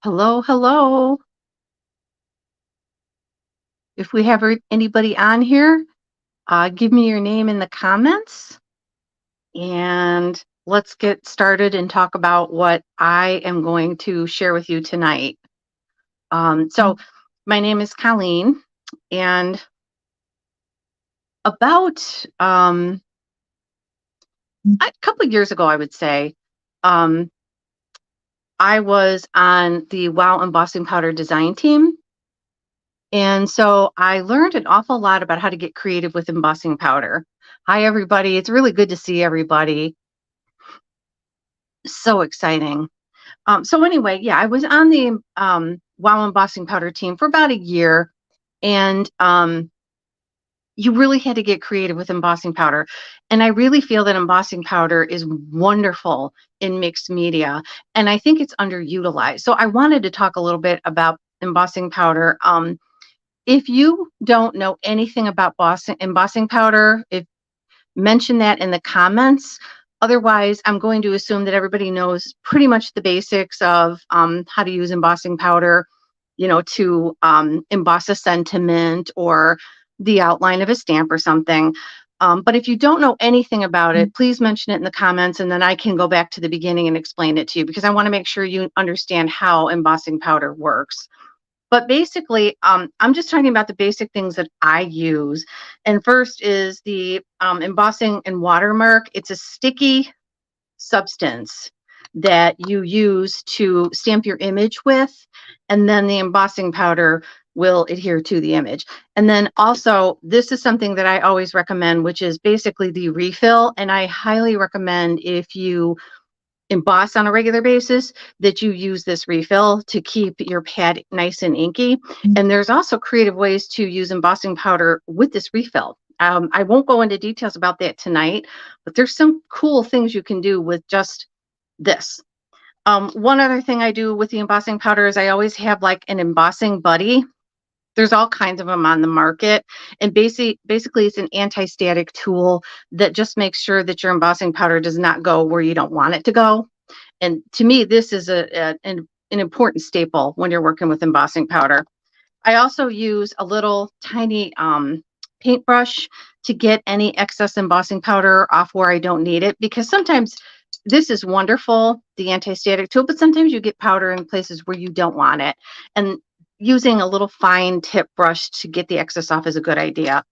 Hello, hello. If we have anybody on here, give me your name in the comments and let's get started and talk about what I am going to share with you tonight. So, my name is Colleen, and about a couple of years ago, I would say, um, I was on the Wow Embossing Powder design team. And so I learned an awful lot about how to get creative with embossing powder. Hi, everybody. It's really good to see everybody. So exciting. So anyway, yeah, I was on the Wow Embossing Powder team for about a year. And you really had to get creative with embossing powder. And I really feel that embossing powder is wonderful in mixed media. And I think it's underutilized. So I wanted to talk a little bit about embossing powder. If you don't know anything about embossing powder, mention that in the comments. Otherwise, I'm going to assume that everybody knows pretty much the basics of how to use embossing powder, to emboss a sentiment or the outline of a stamp or something. But if you don't know anything about it, please mention it in the comments, and then I can go back to the beginning and explain it to you, because I want to make sure you understand how embossing powder works. But basically, I'm just talking about the basic things that I use. And first is the embossing and watermark. It's a sticky substance that you use to stamp your image with, and then the embossing powder will adhere to the image. And then also, this is something that I always recommend, which is basically the refill. And I highly recommend, if you emboss on a regular basis, that you use this refill to keep your pad nice and inky. And there's also creative ways to use embossing powder with this refill. I won't go into details about that tonight, but there's some cool things you can do with just this. One other thing I do with the embossing powder is I always have like an embossing buddy. There's all kinds of them on the market. And basically, it's an anti-static tool that just makes sure that your embossing powder does not go where you don't want it to go. And to me, this is an important staple when you're working with embossing powder. I also use a little tiny paintbrush to get any excess embossing powder off where I don't need it, because sometimes this is wonderful, the anti-static tool, but sometimes you get powder in places where you don't want it. And using a little fine tip brush to get the excess off is a good idea.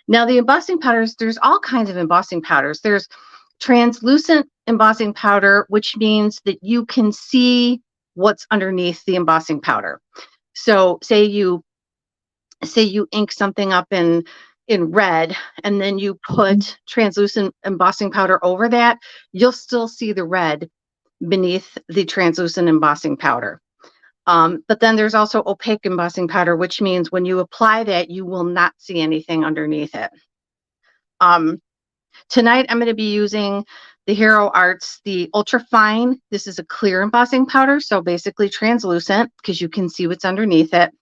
Now, the embossing powders, there's all kinds of embossing powders. There's translucent embossing powder, which means that you can see what's underneath the embossing powder. So say you ink something up in red, and then you put translucent embossing powder over that, you'll still see the red beneath the translucent embossing powder. But then there's also opaque embossing powder, which means when you apply that, you will not see anything underneath it. Tonight, I'm going to be using the Hero Arts, the Ultra Fine. This is a clear embossing powder, so basically translucent, because you can see what's underneath it.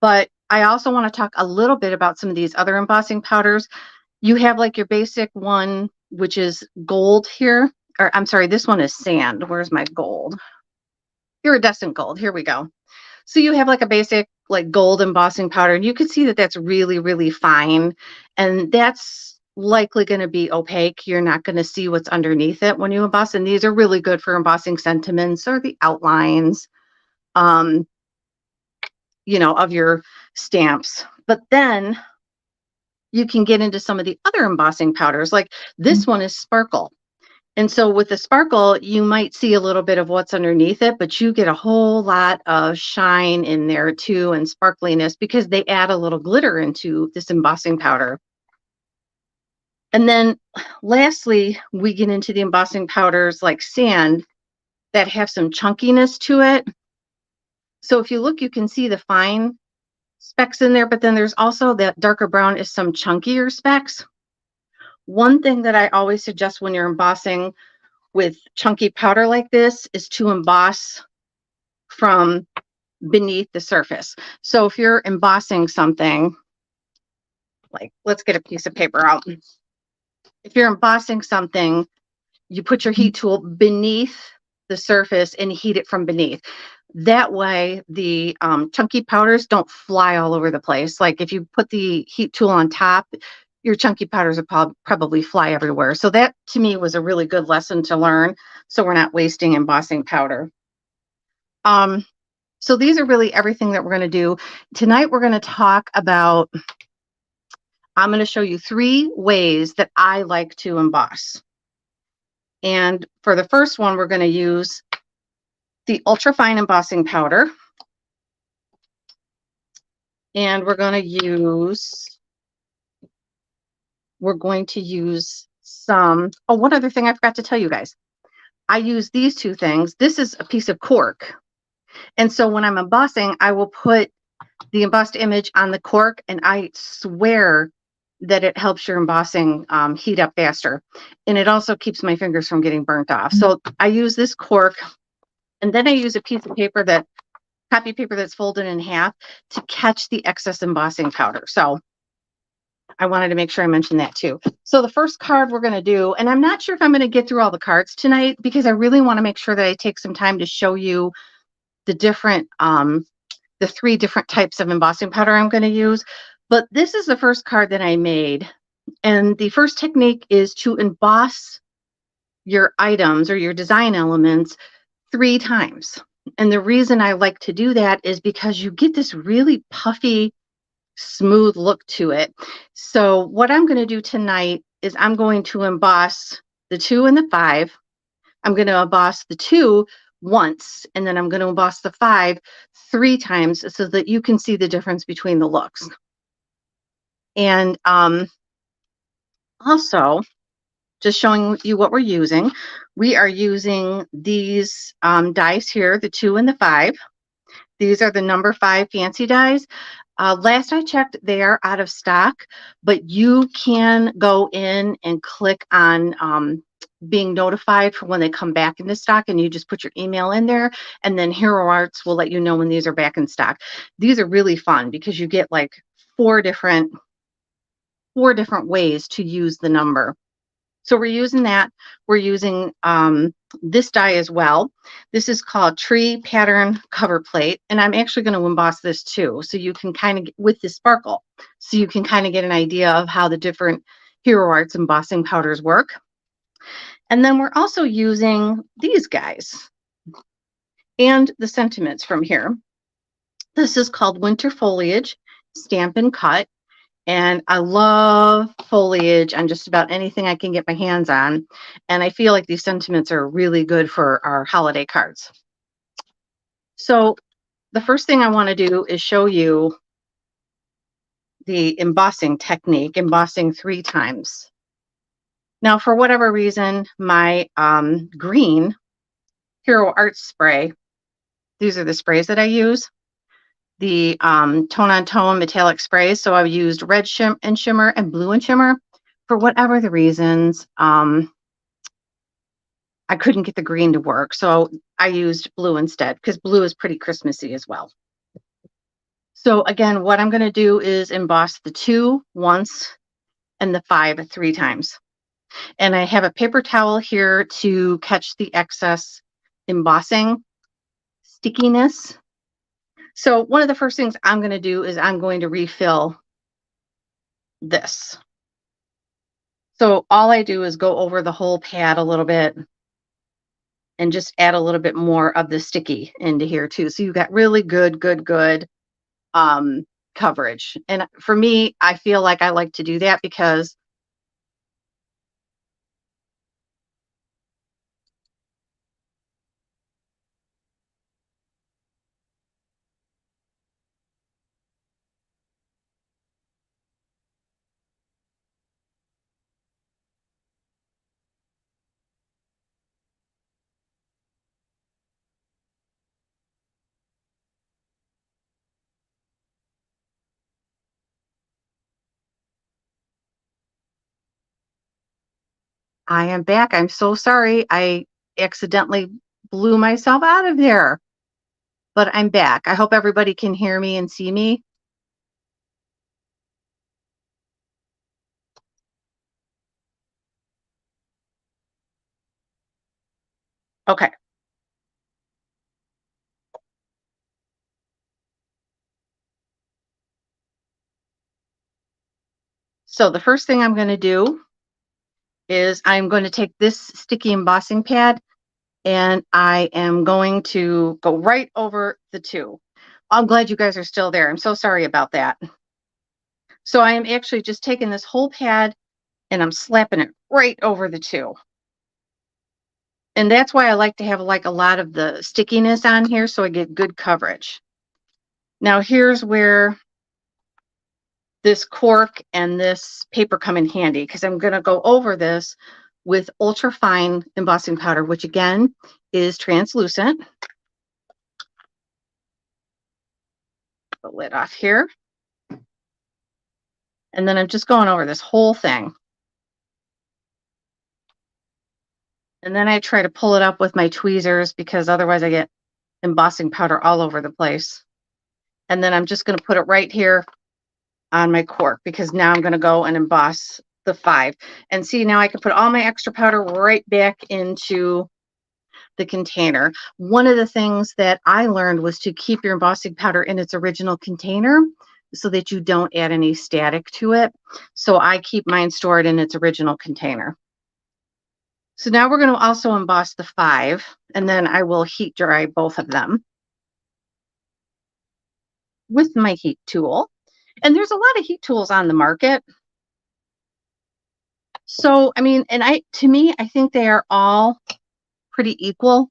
But I also want to talk a little bit about some of these other embossing powders. You have like your basic one, which is gold here. Or I'm sorry, this one is sand. Where's my gold? Iridescent gold. Here we go. So you have like a basic like gold embossing powder, and you can see that that's really, really fine. And that's likely going to be opaque. You're not going to see what's underneath it when you emboss. And these are really good for embossing sentiments or the outlines, of your stamps. But then you can get into some of the other embossing powders. Like this one is sparkle. And so with the sparkle, you might see a little bit of what's underneath it, but you get a whole lot of shine in there too, and sparkliness, because they add a little glitter into this embossing powder. And then lastly, we get into the embossing powders like sand that have some chunkiness to it. So if you look, you can see the fine specks in there, but then there's also that darker brown is some chunkier specks. One thing that I always suggest when you're embossing with chunky powder like this is to emboss from beneath the surface. So if you're embossing something, like let's get a piece of paper out. If you're embossing something, you put your heat tool beneath the surface and heat it from beneath. That way, the chunky powders don't fly all over the place. Like if you put the heat tool on top, your chunky powders will probably fly everywhere. So that to me was a really good lesson to learn. So we're not wasting embossing powder. Um, so these are really everything that we're going to do. Tonight, we're going to talk about, I'm going to show you 3 ways that I like to emboss. And for the first one, we're going to use the ultra fine embossing powder. And we're going to use some, oh, one other thing I forgot to tell you guys. I use these 2 things. This is a piece of cork. And so when I'm embossing, I will put the embossed image on the cork, and I swear that it helps your embossing heat up faster. And it also keeps my fingers from getting burnt off. So I use this cork, and then I use a piece of paper copy paper that's folded in half to catch the excess embossing powder. So I wanted to make sure I mentioned that too. So the first card we're going to do, and I'm not sure if I'm going to get through all the cards tonight because I really want to make sure that I take some time to show you the different, the 3 different types of embossing powder I'm going to use. But this is the first card that I made. And the first technique is to emboss your items or your design elements 3 times. And the reason I like to do that is because you get this really puffy, smooth look to it. So what I'm going to do tonight is I'm going to emboss the 2 and the 5. I'm going to emboss the 2 once, and then I'm going to emboss the 5 3 times so that you can see the difference between the looks. And also, just showing you what we're using. We are using these dies here, the 2 and the 5. These are the number 5 fancy dies. Last I checked, they are out of stock, but you can go in and click on being notified for when they come back into stock, and you just put your email in there, and then Hero Arts will let you know when these are back in stock. These are really fun because you get like 4 different ways to use the number. So we're using that. We're using this die as well. This is called Tree Pattern Cover Plate, and I'm actually going to emboss this too, so you can kind of, with the sparkle, so you can kind of get an idea of how the different Hero Arts embossing powders work. And then we're also using these guys and the sentiments from here. This is called Winter Foliage, Stamp and Cut. And I love foliage on just about anything I can get my hands on. And I feel like these sentiments are really good for our holiday cards. So the first thing I want to do is show you the embossing technique, embossing 3 times. Now, for whatever reason, my green Hero Arts spray, these are the sprays that I use, the tone on tone metallic sprays. So I've used red and shimmer and blue and shimmer. For whatever the reasons, I couldn't get the green to work. So I used blue instead because blue is pretty Christmassy as well. So again, what I'm going to do is emboss the 2 once and the 5 3 times. And I have a paper towel here to catch the excess embossing stickiness. So one of the first things I'm going to do is I'm going to refill this. So all I do is go over the whole pad a little bit and just add a little bit more of the sticky into here too. So you've got really good coverage. And for me, I feel like I like to do that because I am back. I'm so sorry. I accidentally blew myself out of there, but I'm back. I hope everybody can hear me and see me. Okay. So the first thing I'm going to do is I'm going to take this sticky embossing pad and I am going to go right over the two. I'm glad you guys are still there. I'm so sorry about that. So I am actually just taking this whole pad and I'm slapping it right over the two. And that's why I like to have like a lot of the stickiness on here so I get good coverage. Now here's where this cork and this paper come in handy, because I'm going to go over this with ultra fine embossing powder, which again is translucent. The lid off here. And then I'm just going over this whole thing. And then I try to pull it up with my tweezers because otherwise I get embossing powder all over the place. And then I'm just going to put it right here on my cork because now I'm going to go and emboss the 5. And see, now I can put all my extra powder right back into the container. One of the things that I learned was to keep your embossing powder in its original container so that you don't add any static to it. So I keep mine stored in its original container. So now we're going to also emboss the 5, and then I will heat dry both of them with my heat tool. And there's a lot of heat tools on the market. So, I mean, and to me, I think they are all pretty equal.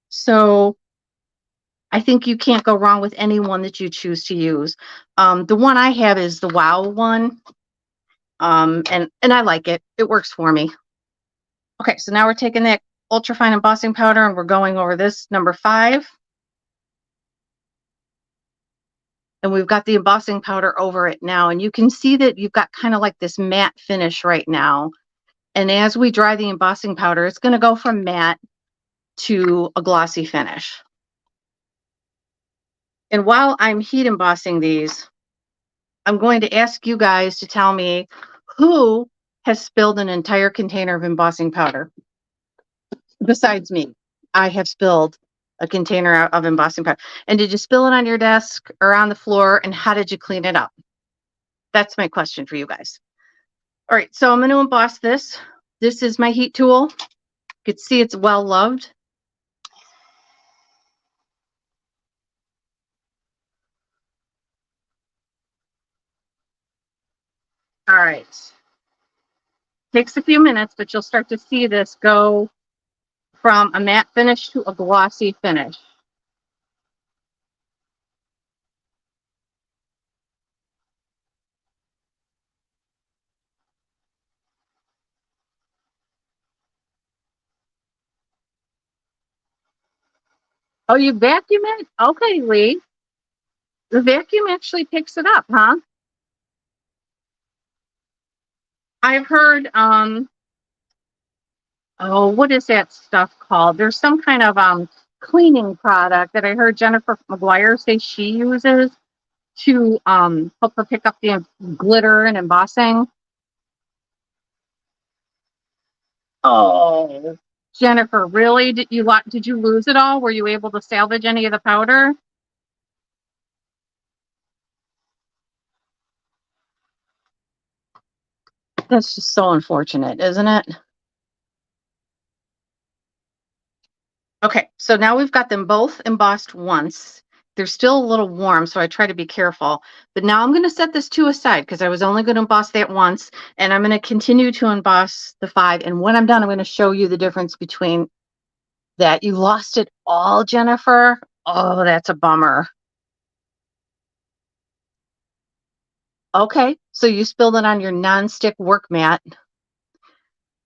So I think you can't go wrong with any one that you choose to use. The one I have is the Wow one. And I like it. It works for me. Okay, so now we're taking that ultra fine embossing powder and we're going over this number 5. And we've got the embossing powder over it now. And you can see that you've got kind of like this matte finish right now. And as we dry the embossing powder, it's going to go from matte to a glossy finish. And while I'm heat embossing these, I'm going to ask you guys to tell me who has spilled an entire container of embossing powder. Besides me, I have spilled a container of embossing powder. And did you spill it on your desk or on the floor? And how did you clean it up? That's my question for you guys. All right, so I'm going to emboss this. This is my heat tool. You can see it's well loved. All right. Takes a few minutes, but you'll start to see this go from a matte finish to a glossy finish. Oh, you vacuum it? Okay, Lee. The vacuum actually picks it up, huh? I've heard, oh, what is that stuff called? There's some kind of cleaning product that I heard Jennifer McGuire say she uses to help her pick up the glitter and embossing. Oh, Jennifer, really? Did you lose it all? Were you able to salvage any of the powder? That's just so unfortunate, isn't it? Okay, so now we've got them both embossed once. They're still a little warm, so I try to be careful. But now I'm going to set this 2 aside because I was only going to emboss that once, and I'm going to continue to emboss the 5. And when I'm done, I'm going to show you the difference between that. You lost it all, Jennifer? Oh, that's a bummer. Okay, so you spilled it on your nonstick work mat.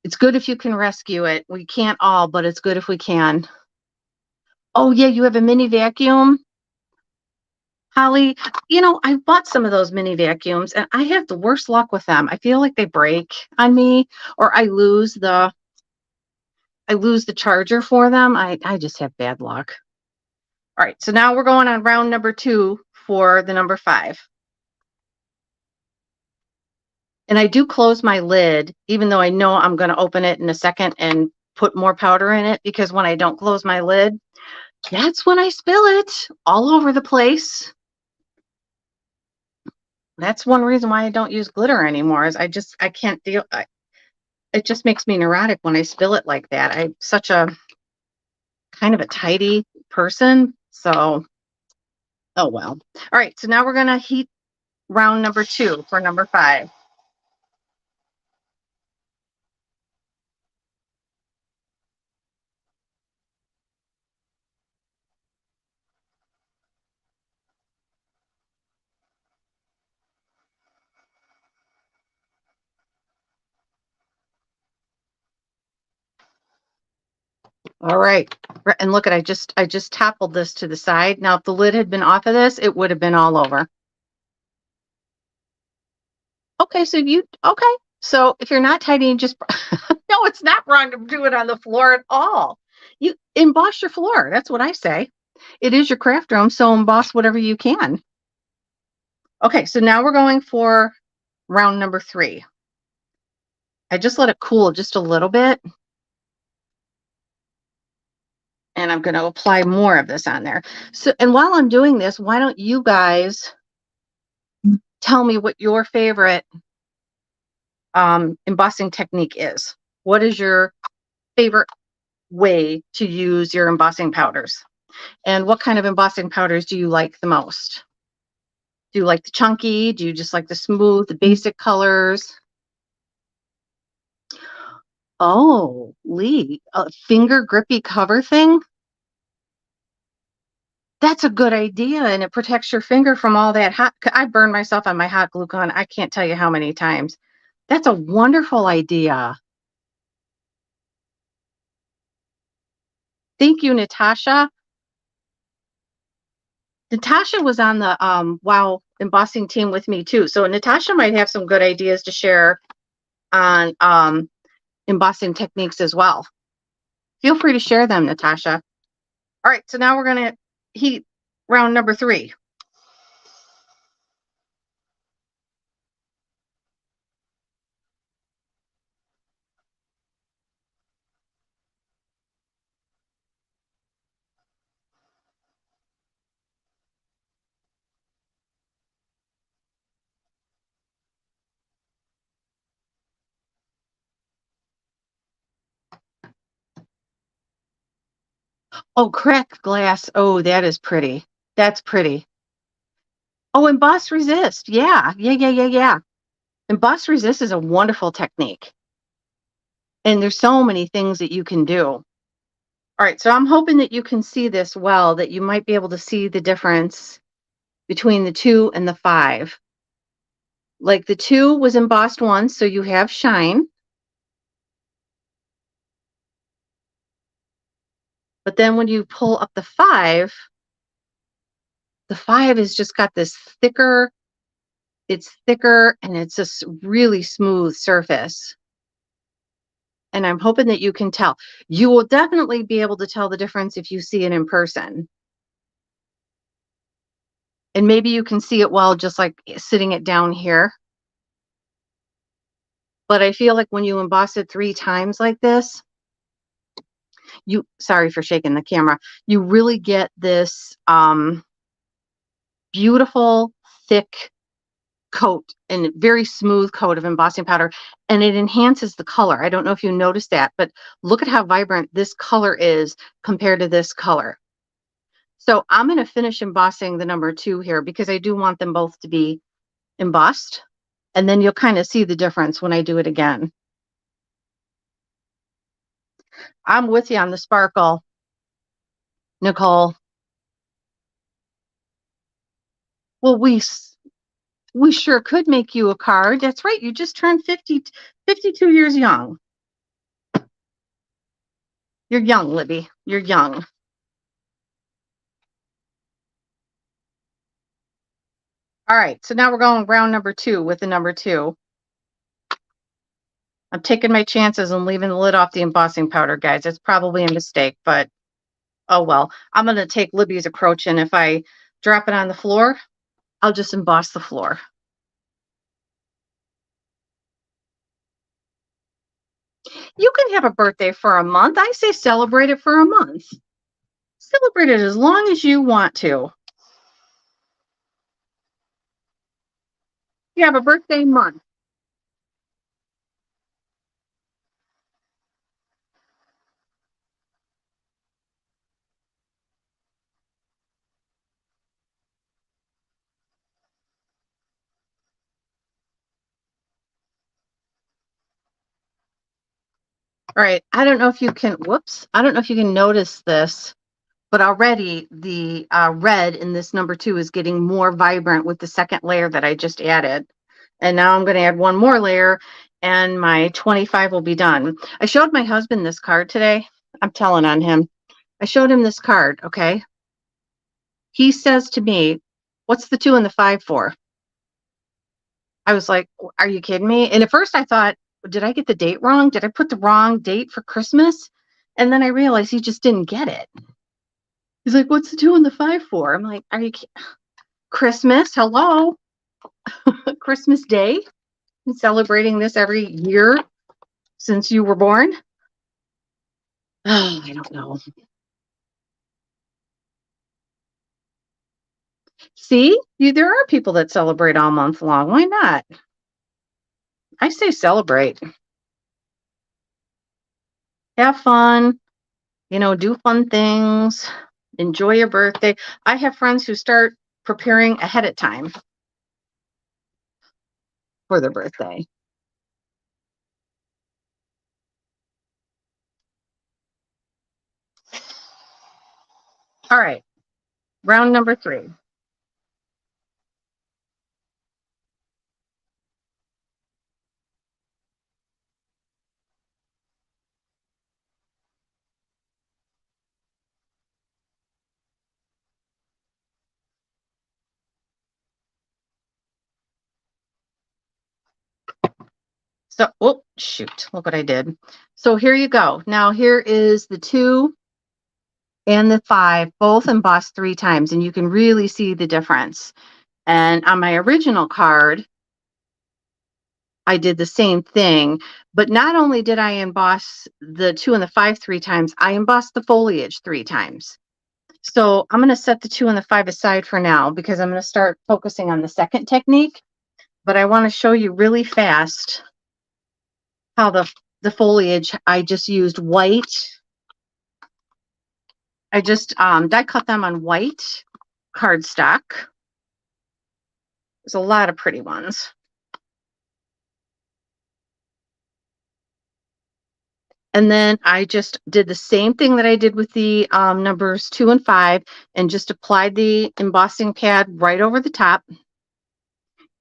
It's good if you can rescue it. We can't all, but it's good if we can. Oh, yeah, you have a mini vacuum? Holly, I bought some of those mini vacuums and I have the worst luck with them. I feel like they break on me or I lose the charger for them. I just have bad luck. All right, so now we're going on round number 2 for the number 5. And I do close my lid, even though I know I'm going to open it in a second and put more powder in it, because when I don't close my lid, that's when I spill it all over the place. That's one reason why I don't use glitter anymore is I can't deal. It just makes me neurotic when I spill it like that. I'm such a kind of a tidy person. So, oh well. All right. So now we're going to heat round number 2 for number 5. All right. And look at I just toppled this to the side. Now if the lid had been off of this, it would have been all over. Okay, okay. So if you're not tidying, just no, it's not wrong to do it on the floor at all. You emboss your floor. That's what I say. It is your craft room, so emboss whatever you can. Okay, so now we're going for round number 3. I just let it cool just a little bit. And I'm going to apply more of this on there. So, and while I'm doing this, why don't you guys tell me what your favorite embossing technique is? What is your favorite way to use your embossing powders? And what kind of embossing powders do you like the most? Do you like the chunky? Do you just like the smooth, the basic colors? Oh, Lee, a finger grippy cover thing? That's a good idea, and it protects your finger from all that hot. I burned myself on my hot glue gun. I can't tell you how many times. That's a wonderful idea. Thank you, Natasha. Natasha was on the Wow embossing team with me too. So Natasha might have some good ideas to share on embossing techniques as well. Feel free to share them, Natasha. All right, so now we're going to heat round number 3. Oh, cracked glass. Oh, that is pretty. That's pretty. Oh, emboss resist. Yeah, yeah, yeah, yeah, yeah. Emboss resist is a wonderful technique. And there's so many things that you can do. All right, so I'm hoping that you can see this well, that you might be able to see the difference between the 2 and the 5. Like the 2 was embossed once, so you have shine. But then when you pull up the 5 has just got this thicker and it's a really smooth surface. And I'm hoping that you can tell. You will definitely be able to tell the difference if you see it in person. And maybe you can see it well just like sitting it down here. But I feel like when you emboss it 3 times like this, sorry for shaking the camera, you really get this beautiful, thick coat and very smooth coat of embossing powder, and it enhances the color. I don't know if you noticed that, but look at how vibrant this color is compared to this color. So I'm going to finish embossing the number 2 here because I do want them both to be embossed, and then you'll kind of see the difference when I do it again. I'm with you on the sparkle, Nicole. Well, we sure could make you a card. That's right. You just turned 52 years young. You're young, Libby. You're young. All right. So now we're going round number 2 with the number 2. I'm taking my chances and leaving the lid off the embossing powder, guys. It's probably a mistake, but oh well. I'm going to take Libby's approach, and if I drop it on the floor, I'll just emboss the floor. You can have a birthday for a month. I say celebrate it for a month. Celebrate it as long as you want to. You have a birthday month. All right. I don't know if you can, whoops. I don't know if you can notice this, but already the red in this number 2 is getting more vibrant with the second layer that I just added. And now I'm going to add one more layer and my 25 will be done. I showed my husband this card today. I'm telling on him. I showed him this card. Okay. He says to me, "What's the 2 and the 5 for?" I was like, "Are you kidding me?" And at first I thought, did I get the date wrong? Did I put the wrong date for Christmas? And then I realized he just didn't get it. He's like, "What's the 2 and the 5 for?" I'm like, "Are you Christmas? Hello, Christmas Day. I'm celebrating this every year since you were born." Oh, I don't know. See, there are people that celebrate all month long. Why not? I say celebrate. Have fun, do fun things, enjoy your birthday. I have friends who start preparing ahead of time for their birthday. All right, round number 3. So, oh, shoot, look what I did. So here you go. Now here is the 2 and the 5, both embossed 3 times, and you can really see the difference. And on my original card, I did the same thing, but not only did I emboss the 2 and the 5 3 times, I embossed the foliage 3 times. So I'm going to set the 2 and the 5 aside for now because I'm going to start focusing on the second technique. But I want to show you really fast how the foliage, I just used white. I just die cut them on white cardstock. There's a lot of pretty ones. And then I just did the same thing that I did with the numbers 2 and 5 and just applied the embossing pad right over the top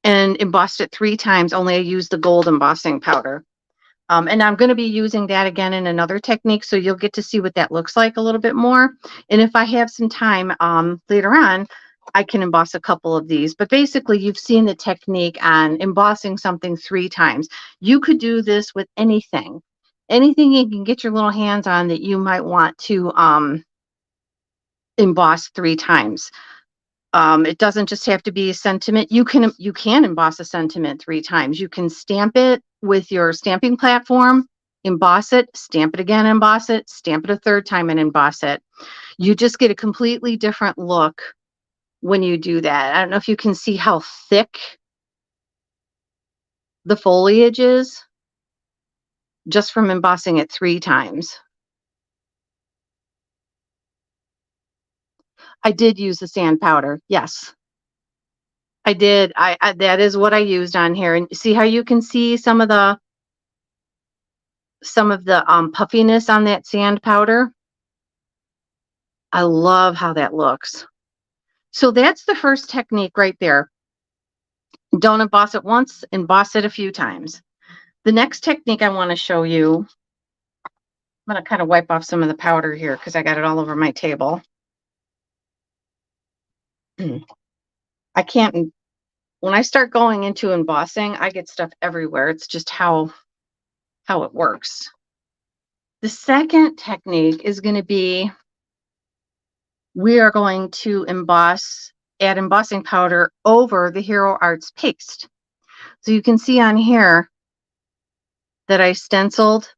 and embossed it 3 times, only I used the gold embossing powder. And I'm going to be using that again in another technique, so you'll get to see what that looks like a little bit more. And if I have some time later on, I can emboss a couple of these. But basically, you've seen the technique on embossing something 3 times. You could do this with anything. Anything you can get your little hands on that you might want to emboss 3 times. It doesn't just have to be a sentiment. You can emboss a sentiment 3 times. You can stamp it with your stamping platform, emboss it, stamp it again, emboss it, stamp it a 3rd time and emboss it. You just get a completely different look when you do that. I don't know if you can see how thick the foliage is just from embossing it 3 times. I did use the sand powder. Yes, I did. I that is what I used on here. And see how you can see some of the puffiness on that sand powder. I love how that looks. So that's the first technique right there. Don't emboss it once, emboss it a few times. The next technique I want to show you, I'm going to kind of wipe off some of the powder here because I got it all over my table. I can't, when I start going into embossing, I get stuff everywhere. It's just how it works. The second technique is going to be, we are going to add embossing powder over the Hero Arts paste. So you can see on here that I stenciled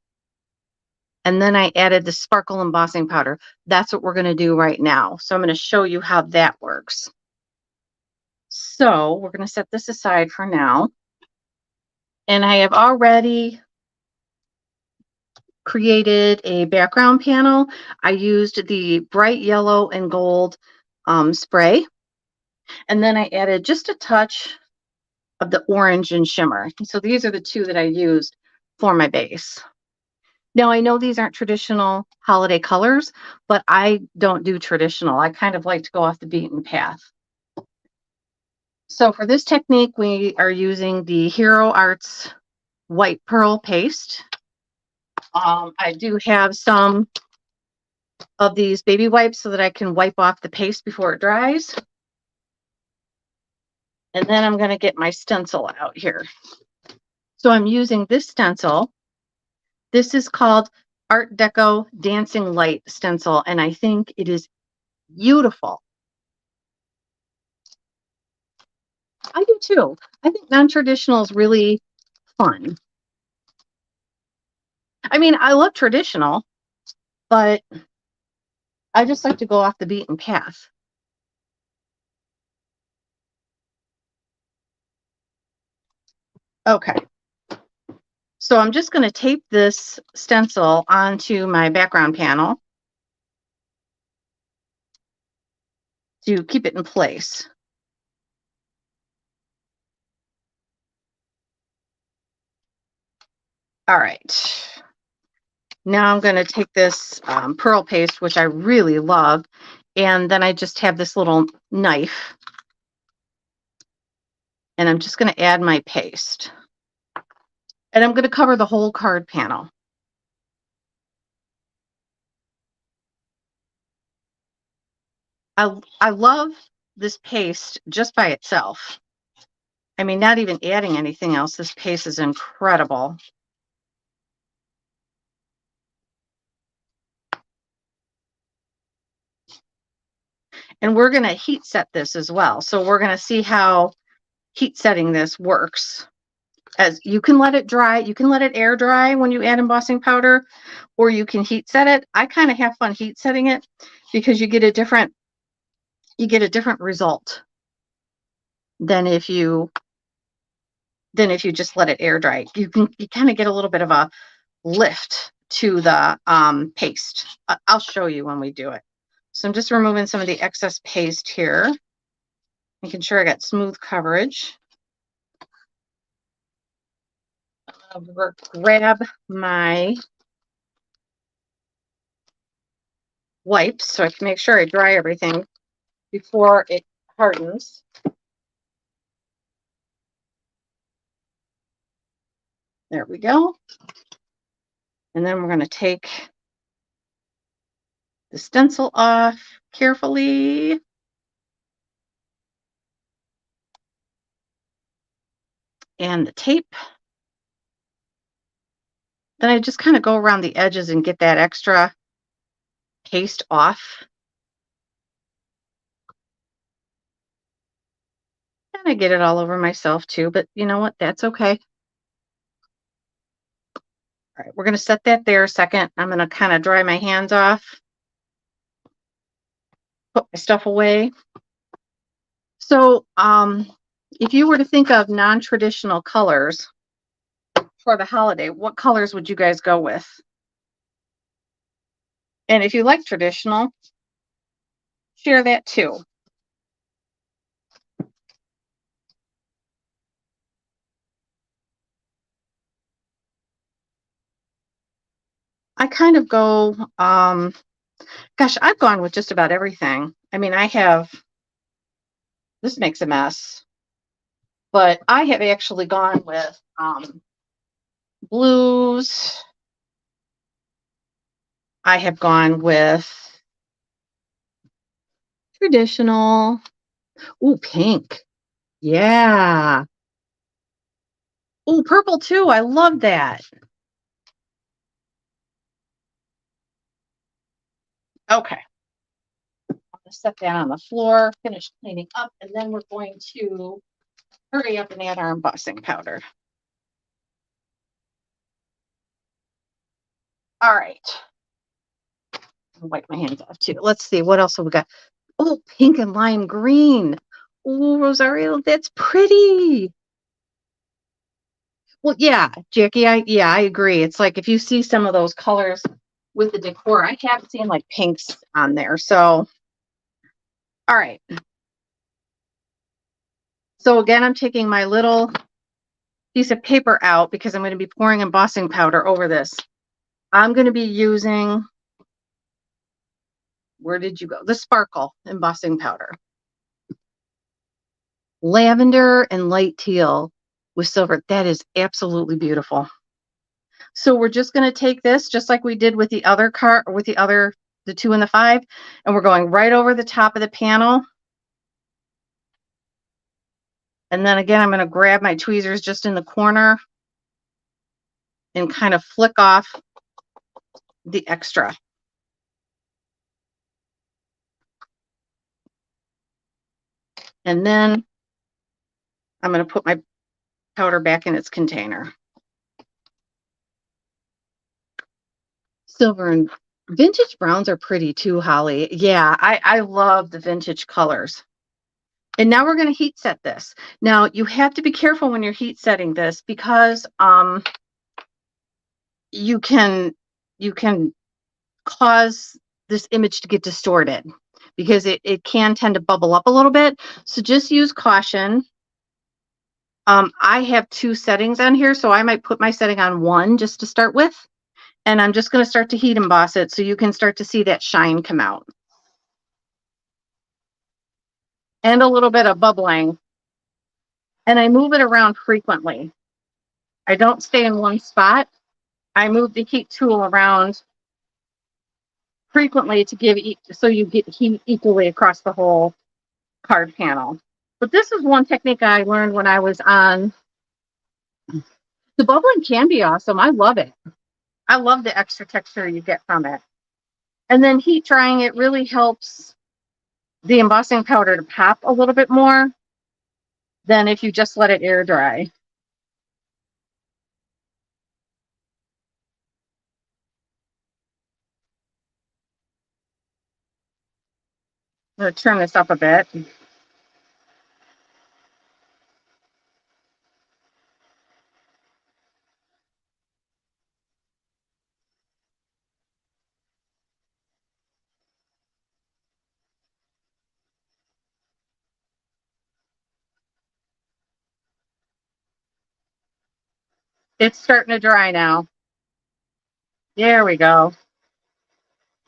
and then I added the sparkle embossing powder. That's what we're going to do right now. So I'm going to show you how that works. So we're going to set this aside for now. And I have already created a background panel. I used the bright yellow and gold spray. And then I added just a touch of the orange and shimmer. So these are the two that I used for my base. Now, I know these aren't traditional holiday colors, but I don't do traditional. I kind of like to go off the beaten path. So for this technique, we are using the Hero Arts white pearl paste. I do have some of these baby wipes so that I can wipe off the paste before it dries. And then I'm going to get my stencil out here. So I'm using this stencil. This is called Art Deco Dancing Light stencil, and I think it is beautiful. I do too. I think non-traditional is really fun. I mean, I love traditional, but I just like to go off the beaten path. Okay. So I'm just going to tape this stencil onto my background panel to keep it in place. All right. Now I'm going to take this pearl paste, which I really love, and then I just have this little knife, and I'm just going to add my paste. And I'm going to cover the whole card panel. I love this paste just by itself. I mean, not even adding anything else. This paste is incredible. And we're going to heat set this as well. So we're going to see how heat setting this works. As you can let it dry, you can let it air dry when you add embossing powder, or you can heat set it. I kind of have fun heat setting it because you get a different result than if you just let it air dry. You kind of get a little bit of a lift to the paste. I'll show you when we do it. So I'm just removing some of the excess paste here, making sure I got smooth coverage. I'm going to grab my wipes so I can make sure I dry everything before it hardens. There we go. And then we're going to take the stencil off carefully. And the tape. Then I just kind of go around the edges and get that extra paste off. And I get it all over myself too, but you know what? That's okay. All right, we're going to set that there a second. I'm going to kind of dry my hands off, put my stuff away. So if you were to think of non-traditional colors for the holiday, what colors would you guys go with? And if you like traditional, share that too. I kind of go, gosh, I've gone with just about everything. I mean, this makes a mess, but I have actually gone with blues. I have gone with traditional. Ooh, pink. Yeah. Ooh, purple too. I love that. Okay. I'm going to set that on the floor, finish cleaning up, and then we're going to hurry up and add our embossing powder. All right. I'll wipe my hands off too. Let's see. What else have we got? Oh, pink and lime green. Ooh, Rosario, that's pretty. Well, yeah, Jackie, I agree. It's like if you see some of those colors with the decor, I have seen like pinks on there. So, all right. So again, I'm taking my little piece of paper out because I'm going to be pouring embossing powder over this. I'm going to be using, where did you go? The Sparkle embossing powder. Lavender and light teal with silver. That is absolutely beautiful. So we're just going to take this just like we did with the other card, with the 2 and the 5, and we're going right over the top of the panel. And then again, I'm going to grab my tweezers just in the corner and kind of flick off the extra. And then I'm going to put my powder back in its container. Silver and vintage browns are pretty too, Holly. Yeah, I love the vintage colors. And now we're going to heat set this. Now you have to be careful when you're heat setting this because you can cause this image to get distorted because it can tend to bubble up a little bit. So just use caution. I have 2 settings on here, so I might put my setting on 1 just to start with. And I'm just going to start to heat emboss it so you can start to see that shine come out. And a little bit of bubbling. And I move it around frequently. I don't stay in one spot. I move the heat tool around frequently to give so you get heat equally across the whole card panel. But this is one technique I learned when I was on. The bubbling can be awesome. I love it. I love the extra texture you get from it. And then heat drying it really helps the embossing powder to pop a little bit more than if you just let it air dry. I'm going to turn this up a bit. It's starting to dry now. There we go.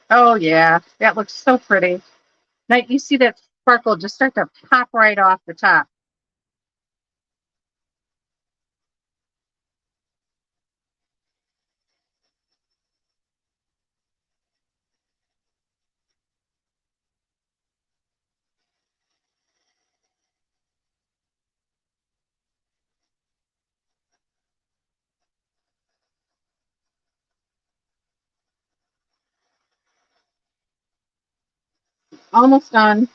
Oh, yeah. That looks so pretty. Now you see that sparkle just start to pop right off the top. Almost done.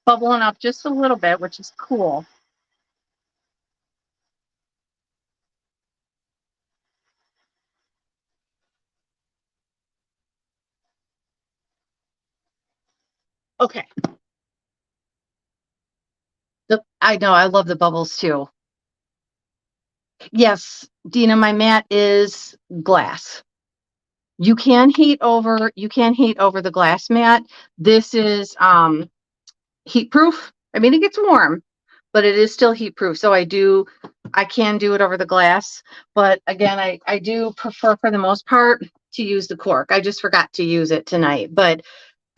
Bubbling up just a little bit, which is cool. Okay. I know, I love the bubbles too. Yes, Dina, my mat is glass. You can heat over the glass mat. This is heat proof. I mean, it gets warm, but it is still heat proof. So I can do it over the glass. But again, I do prefer for the most part to use the cork. I just forgot to use it tonight, but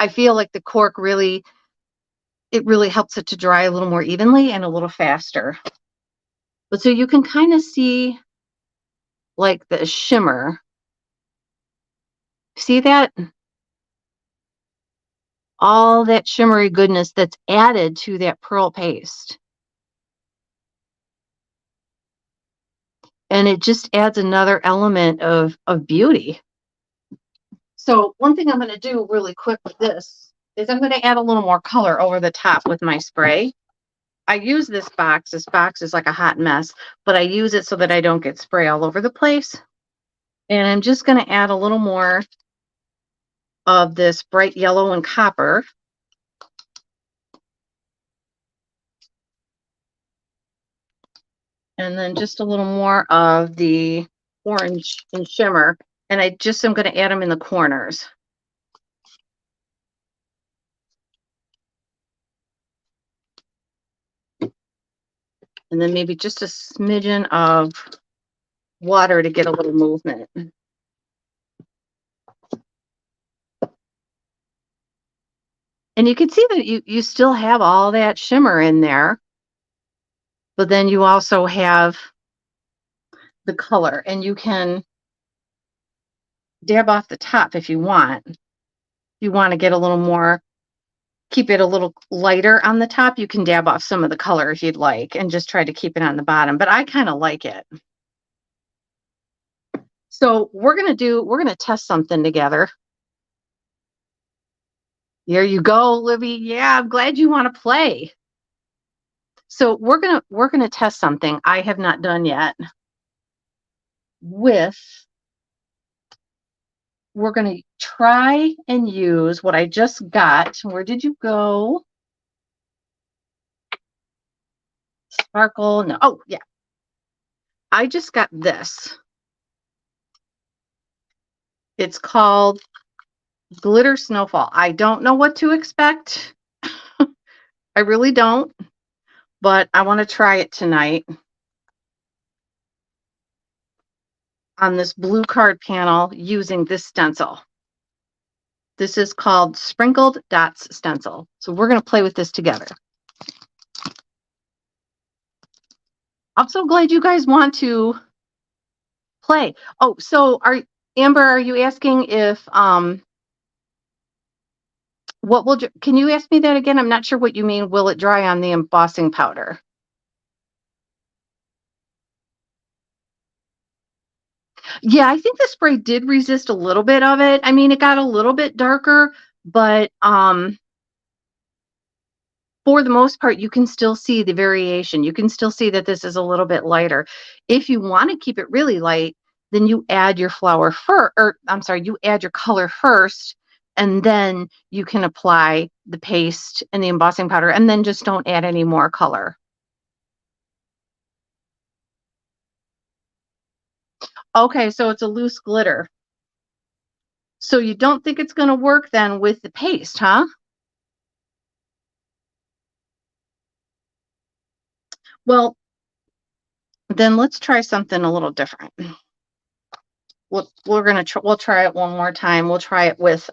I feel like the cork it really helps it to dry a little more evenly and a little faster. But so you can kind of see like the shimmer. See that? All that shimmery goodness that's added to that pearl paste. And it just adds another element of beauty. So one thing I'm going to do really quick with this is I'm going to add a little more color over the top with my spray. I use this box. This box is like a hot mess, but I use it so that I don't get spray all over the place. And I'm just going to add a little more of this bright yellow and copper. And then just a little more of the orange and shimmer. And I just am going to add them in the corners. And then maybe just a smidgen of water to get a little movement. And you can see that you still have all that shimmer in there, but then you also have the color, and you can dab off the top if you want. If you want to get a little more, keep it a little lighter on the top, you can dab off some of the color if you'd like and just try to keep it on the bottom, but I kind of like it. So we're going to test something together. There you go, Libby. Yeah, I'm glad you want to play. So we're going to test something I have not done yet with, we're going to try and use what I just got. Where did you go? Sparkle. No. Oh, yeah. I just got this. It's called Glitter Snowfall. I don't know what to expect. I really don't, but I want to try it tonight on this blue card panel using this stencil. This is called Sprinkled Dots Stencil. So we're going to play with this together. I'm so glad you guys want to play. Oh, so Amber, are you asking if what will, can you ask me that again? I'm not sure what you mean. Will it dry on the embossing powder? Yeah, I think the spray did resist a little bit of it. I mean, it got a little bit darker, but for the most part, you can still see the variation. You can still see that this is a little bit lighter. If you want to keep it really light, then you add your flower first, or I'm sorry, you add your color first, and then you can apply the paste and the embossing powder, and then just don't add any more color. Okay, so it's a loose glitter. So you don't think it's going to work then with the paste, huh? Well, then let's try something a little different. We'll try it one more time. We'll try it with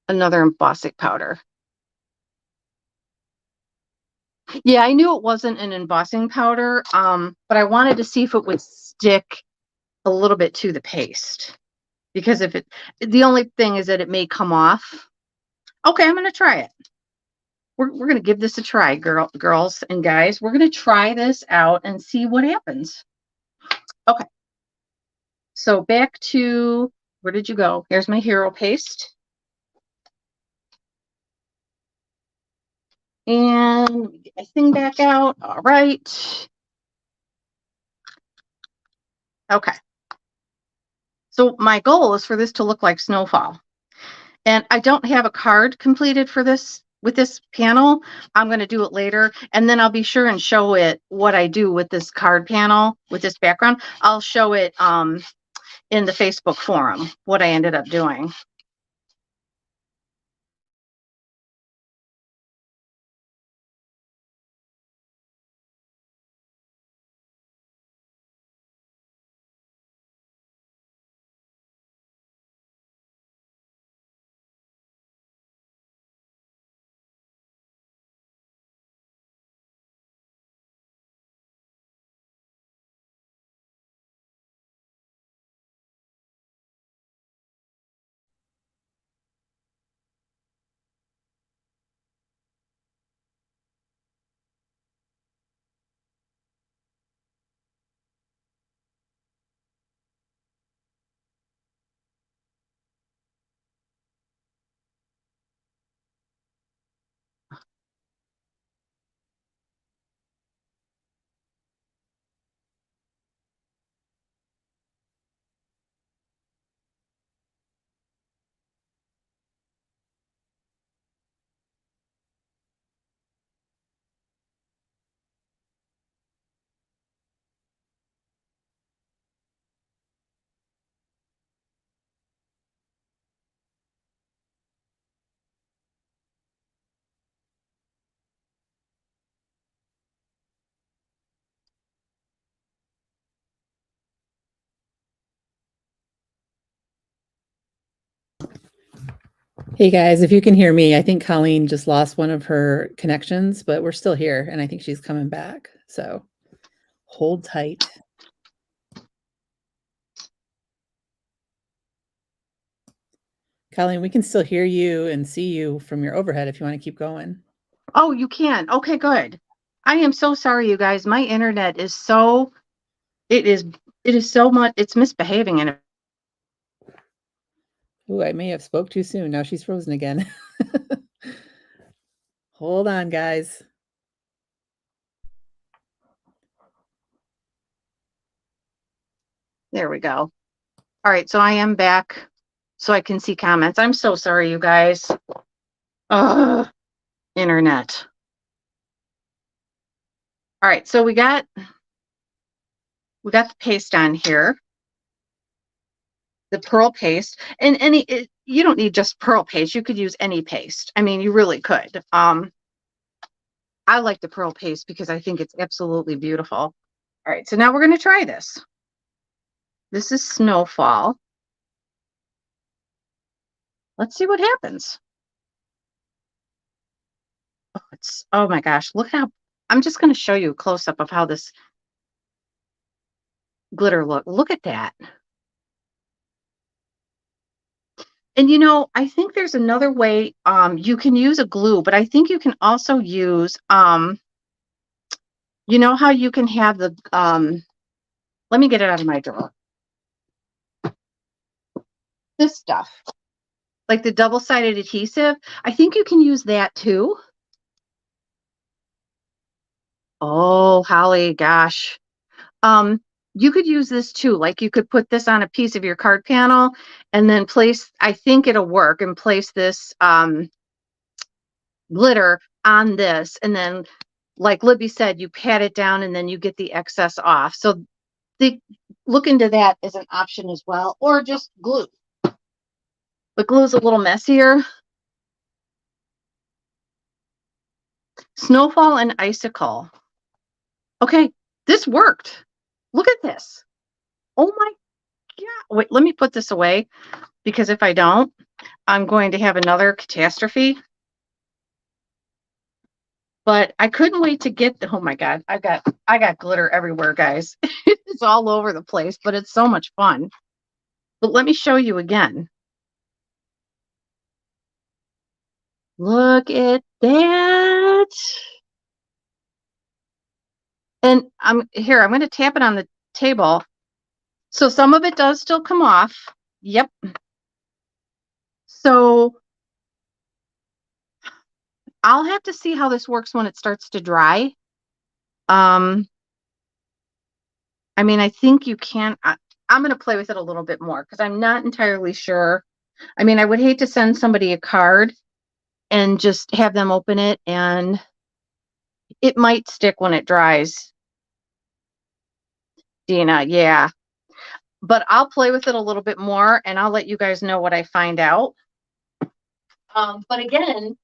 another embossing powder. Yeah, I knew it wasn't an embossing powder, but I wanted to see if it would stick a little bit to the paste. Because if the only thing is that it may come off. Okay, I'm going to try it. We're going to give this a try, girls and guys. We're going to try this out and see what happens. Okay. So back to, where did you go? Here's my hero paste. And get my thing back out. All right. Okay. So my goal is for this to look like snowfall. And I don't have a card completed for this with this panel. I'm going to do it later. And then I'll be sure and show it what I do with this card panel, with this background. I'll show it in the Facebook forum, what I ended up doing. Hey guys, if you can hear me, I think Colleen just lost one of her connections, but we're still here and I think she's coming back. So hold tight. Colleen, we can still hear you and see you from your overhead if you want to keep going. Oh, you can. Okay, good. I am so sorry, you guys. My internet is so it is it is so much it's misbehaving and Ooh, I may have spoke too soon. Now she's frozen again. Hold on, guys. there we go. All right, so I am back so I can see comments. I'm so sorry, you guys. Ugh, internet. All right, so we got the paste on here, the pearl paste, and you don't need just pearl paste. You could use any paste. I mean, you really could. I like the pearl paste because I think it's absolutely beautiful. All right, so now we're going to try this. This is Snowfall. Let's see what happens. Oh my gosh, look how, I'm just going to show you a close up of how this glitter look at that. And I think there's another way you can use a glue, but I think you can also use you know how you can have the let me get it out of my drawer. This stuff, like the double-sided adhesive, I think you can use that too. Oh, Holly, gosh. Um, you could use this too. Like you could put this on a piece of your card panel and then place, I think it'll work, and place this glitter on this. And then, like Libby said, you pat it down and then you get the excess off. So look into that as an option as well, or just glue. But glue is a little messier. Snowfall and icicle. Okay, this worked. Look at this. Oh my God. Wait, let me put this away because if I don't, I'm going to have another catastrophe. But I couldn't wait to get oh my God, I got glitter everywhere, guys. It's all over the place, but it's so much fun. But let me show you again. Look at that. And I'm going to tap it on the table. So some of it does still come off. Yep. So I'll have to see how this works when it starts to dry. I mean, I think you can. I'm going to play with it a little bit more because I'm not entirely sure. I mean, I would hate to send somebody a card and just have them open it, and it might stick when it dries. Dina, yeah. But I'll play with it a little bit more and I'll let you guys know what I find out. But again,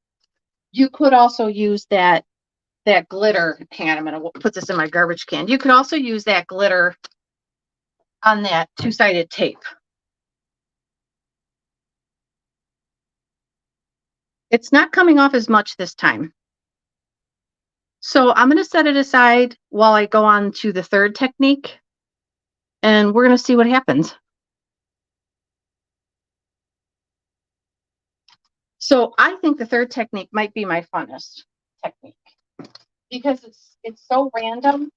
you could also use that glitter. Hang on, I'm going to put this in my garbage can. You could also use that glitter on that two-sided tape. It's not coming off as much this time. So I'm going to set it aside while I go on to the third technique, and we're going to see what happens. So I think the third technique might be my funnest technique because it's so random.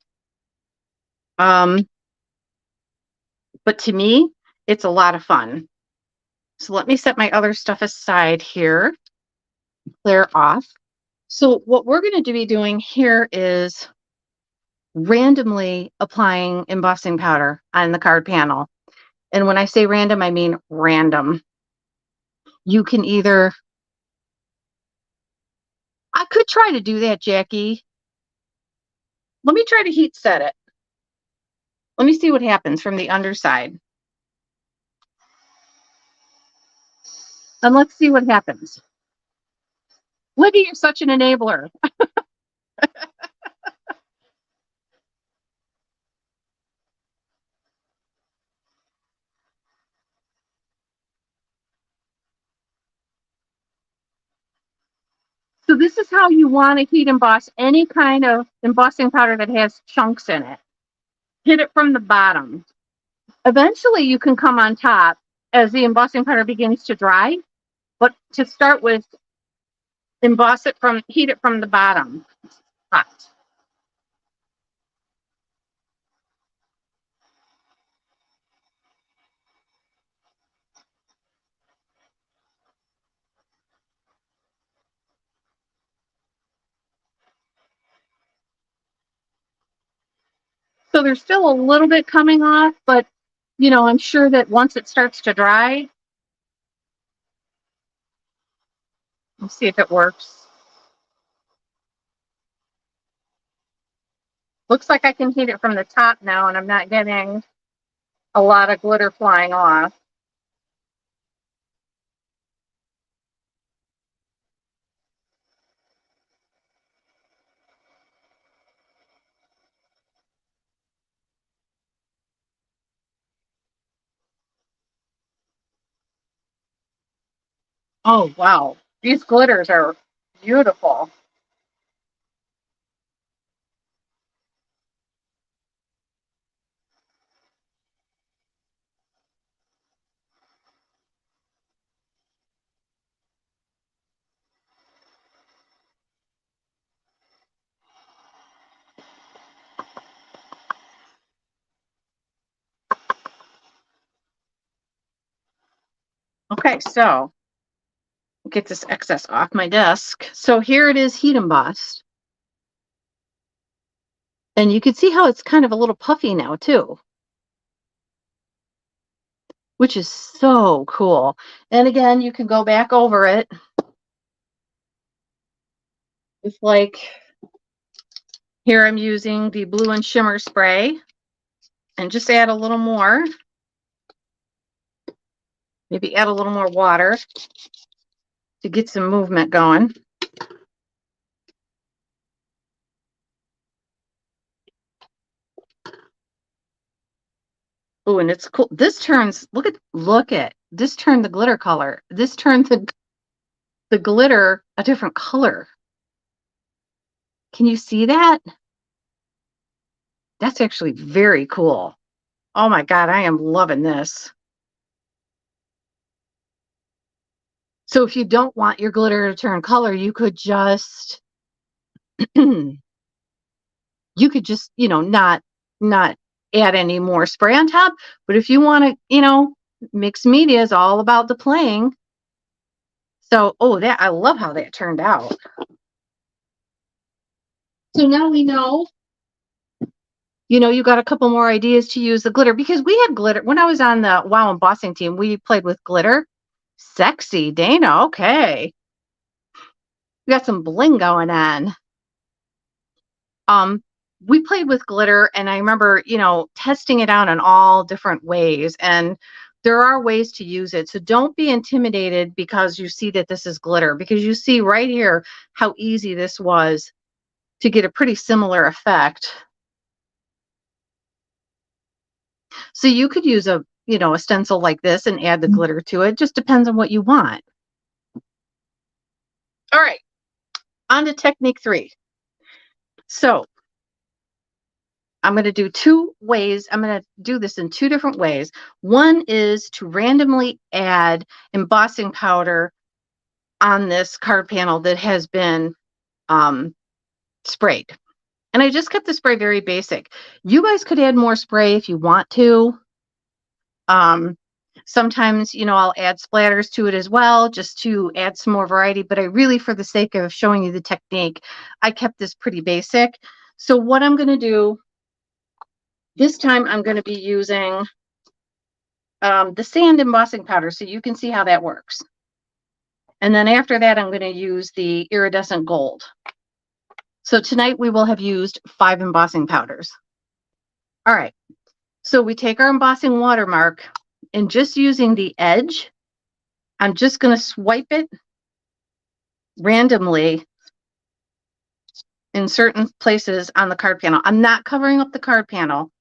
But to me, it's a lot of fun. So let me set my other stuff aside here, clear off. So what we're going to be doing here is randomly applying embossing powder on the card panel. And when I say random, I mean random. You can either, I could try to do that, Jackie. Let me try to heat set it. Let me see what happens from the underside. And let's see what happens. Libby, you're such an enabler. So this is how you want to heat emboss any kind of embossing powder that has chunks in it. Hit it from the bottom. Eventually you can come on top as the embossing powder begins to dry, but to start with, heat it from the bottom. Hot. So there's still a little bit coming off, but you know, I'm sure that once it starts to dry, let's see if it works. Looks like I can heat it from the top now, and I'm not getting a lot of glitter flying off. Oh, wow. These glitters are beautiful. Okay, so get this excess off my desk. So here it is heat embossed. And you can see how it's kind of a little puffy now too, which is so cool. And again, you can go back over it. It's like, here I'm using the Blue and Shimmer spray and just add a little more. Maybe add a little more water to get some movement going. Oh, and it's cool. This turns, look at, this turned the glitter color. This turned the glitter a different color. Can you see that? That's actually very cool. Oh my God, I am loving this. So if you don't want your glitter to turn color, you could just, you could just, you know, not add any more spray on top. But if you want to, you know, mixed media is all about the playing. So, oh, that, I love how that turned out. So now we know, you know, you got a couple more ideas to use the glitter, because we had glitter when I was on the Wow Embossing team. We played with glitter. Sexy, Dana. Okay. We got some bling going on. Um, we played with glitter, and I remember, you know, testing it out in all different ways. And there are ways to use it. So don't be intimidated because you see that this is glitter, because you see right here how easy this was to get a pretty similar effect. So you could use a, you know, a stencil like this and add the glitter to it. Just depends on what you want. All right, on to technique 3. So I'm going to do 2 ways. I'm going to do this in 2 different ways. One is to randomly add embossing powder on this card panel that has been sprayed. And I just kept the spray very basic. You guys could add more spray if you want to. Sometimes, you know, I'll add splatters to it as well, just to add some more variety. But I really, for the sake of showing you the technique, I kept this pretty basic. So what I'm going to do this time, I'm going to be using the sand embossing powder, so you can see how that works. And then after that, I'm going to use the iridescent gold. So tonight we will have used 5 embossing powders. All right. So we take our embossing watermark, and just using the edge, I'm just going to swipe it randomly in certain places on the card panel. I'm not covering up the card panel.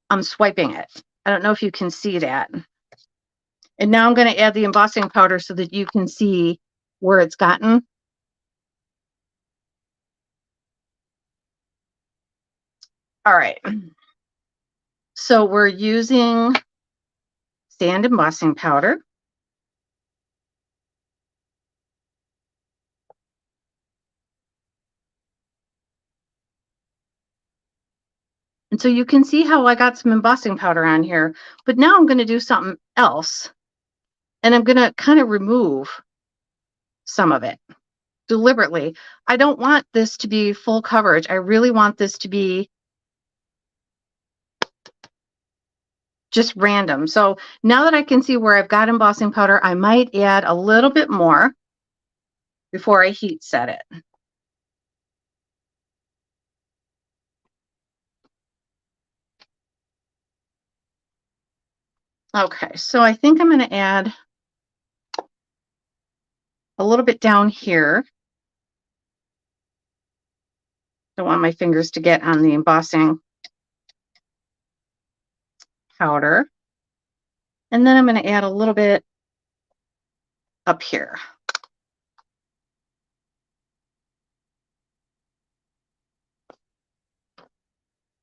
I'm swiping it. I don't know if you can see that. And now I'm going to add the embossing powder so that you can see where it's gotten. All right. So we're using sand embossing powder. And so you can see how I got some embossing powder on here, but now I'm going to do something else. And I'm going to kind of remove some of it deliberately. I don't want this to be full coverage. I really want this to be just random. So now that I can see where I've got embossing powder, I might add a little bit more before I heat set it. Okay, so I think I'm going to add a little bit down here. Don't want my fingers to get on the embossing powder. And then I'm going to add a little bit up here.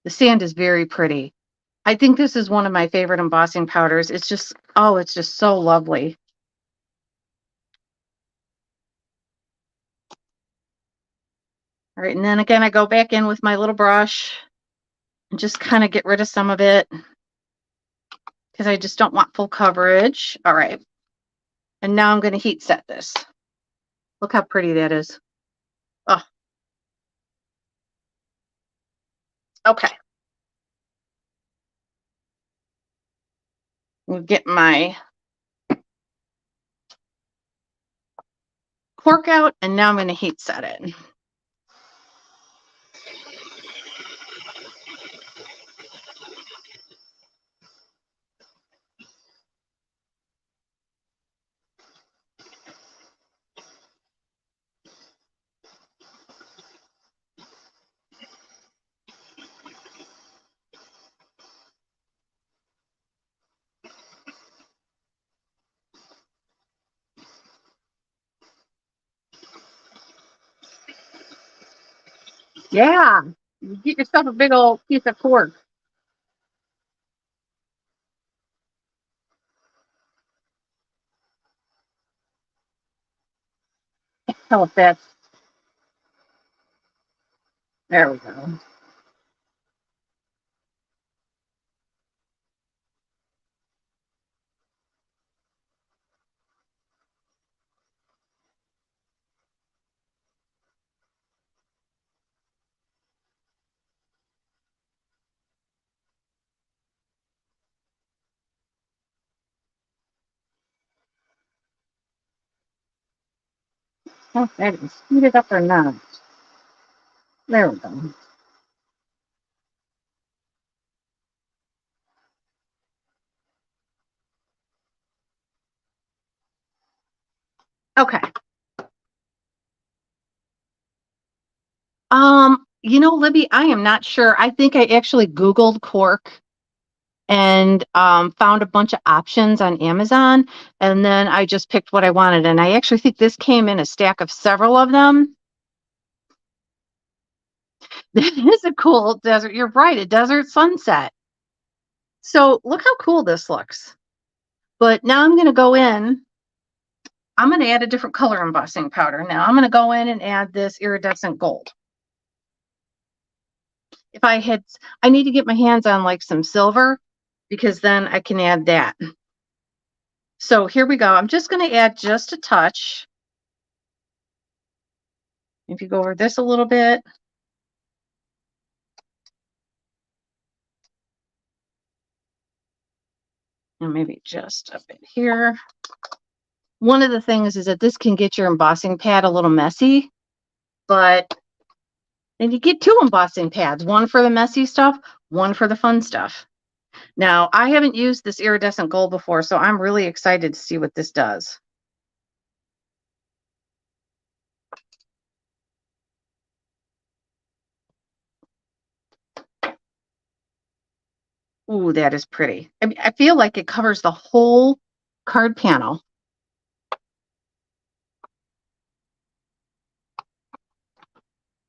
The sand is very pretty. I think this is one of my favorite embossing powders. It's just, oh, it's just so lovely. All right, and then again, I go back in with my little brush and just kind of get rid of some of it because I just don't want full coverage. All right, and now I'm going to heat set this. Look how pretty that is. Oh, okay. We'll get my cork out, and now I'm going to heat set it. Yeah, you get yourself a big old piece of cork. Tell if that's, there we go. Oh, that is heated up or not. There we go. Okay. Libby, I am not sure. I think I actually Googled cork and found a bunch of options on Amazon, and then I just picked what I wanted. And I actually think this came in a stack of several of them. This is a cool desert. You're right, a desert sunset. So look how cool this looks. But now I'm going to go in. I'm going to add a different color embossing powder. Now I'm going to go in and add this iridescent gold. If I need to get my hands on like some silver because then I can add that. So here we go. I'm just going to add just a touch. If you go over this a little bit. And maybe just a bit here. One of the things is that this can get your embossing pad a little messy, but then you get two embossing pads, one for the messy stuff, one for the fun stuff. Now, I haven't used this iridescent gold before, so I'm really excited to see what this does. Ooh, that is pretty. I mean, I feel like it covers the whole card panel.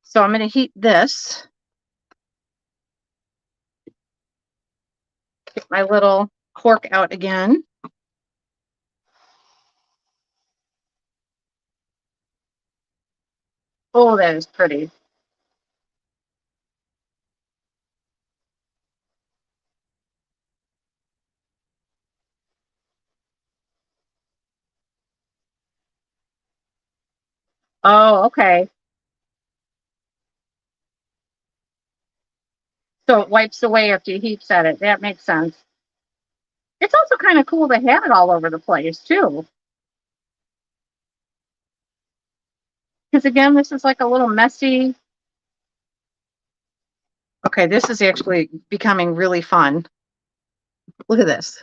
So I'm going to heat this. Get my little cork out again. Oh, that is pretty. Oh, okay. So it wipes away after you heat set it. That makes sense. It's also kind of cool to have it all over the place too. Because again, this is like a little messy. Okay, this is actually becoming really fun. Look at this.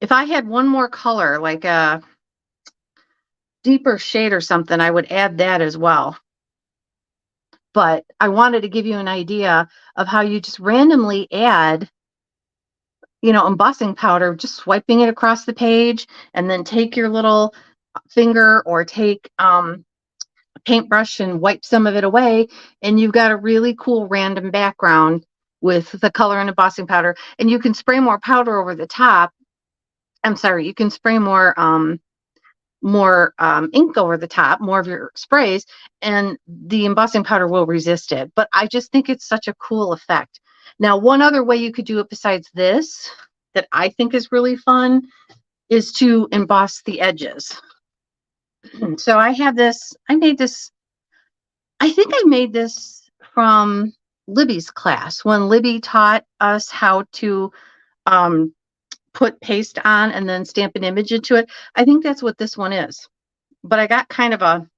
If I had one more color, like a deeper shade or something, I would add that as well. But I wanted to give you an idea of how you just randomly add, embossing powder, just swiping it across the page, and then take your little finger or take a paintbrush and wipe some of it away, and you've got a really cool random background with the color and embossing powder. And you can spray more powder over the top. I'm sorry, you can spray more ink over the top, more of your sprays, and the embossing powder will resist it. But I just think it's such a cool effect. Now, one other way you could do it besides this that I think is really fun is to emboss the edges. So I have this, I think I made this from Libby's class when Libby taught us how to um, put paste on and then stamp an image into it. I think that's what this one is. But I got kind of a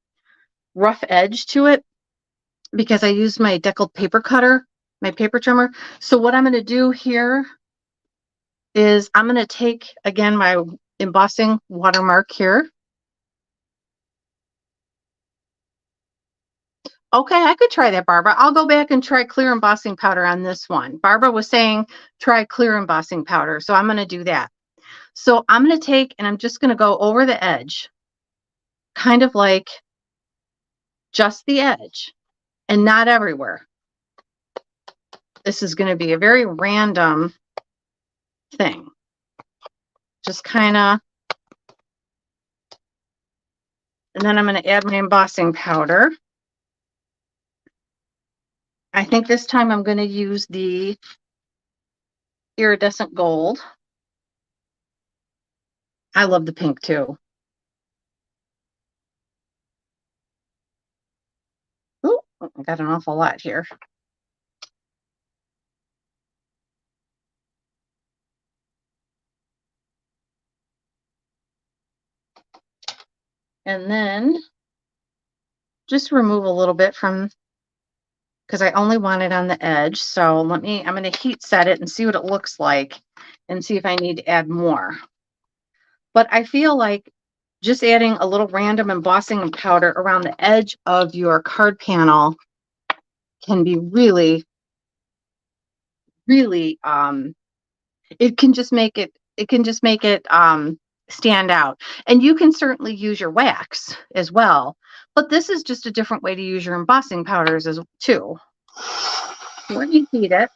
rough edge to it because I used my deckled paper cutter, my paper trimmer. So what I'm going to do here is I'm going to take, again, my embossing watermark here. Okay, I could try that, Barbara. I'll go back and try clear embossing powder on this one. Barbara was saying try clear embossing powder, so I'm going to do that. So I'm going to take, and I'm just going to go over the edge, kind of like just the edge and not everywhere. This is going to be a very random thing. Just kind of, and then I'm going to add my embossing powder. I think this time I'm going to use the iridescent gold. I love the pink too. Oh, I got an awful lot here. And then just remove a little bit from, because I only want it on the edge. So I'm going to heat set it and see what it looks like and see if I need to add more. But I feel like just adding a little random embossing powder around the edge of your card panel can be really, really, it can just make it stand out. And you can certainly use your wax as well, but this is just a different way to use your embossing powders as too. When you heat it,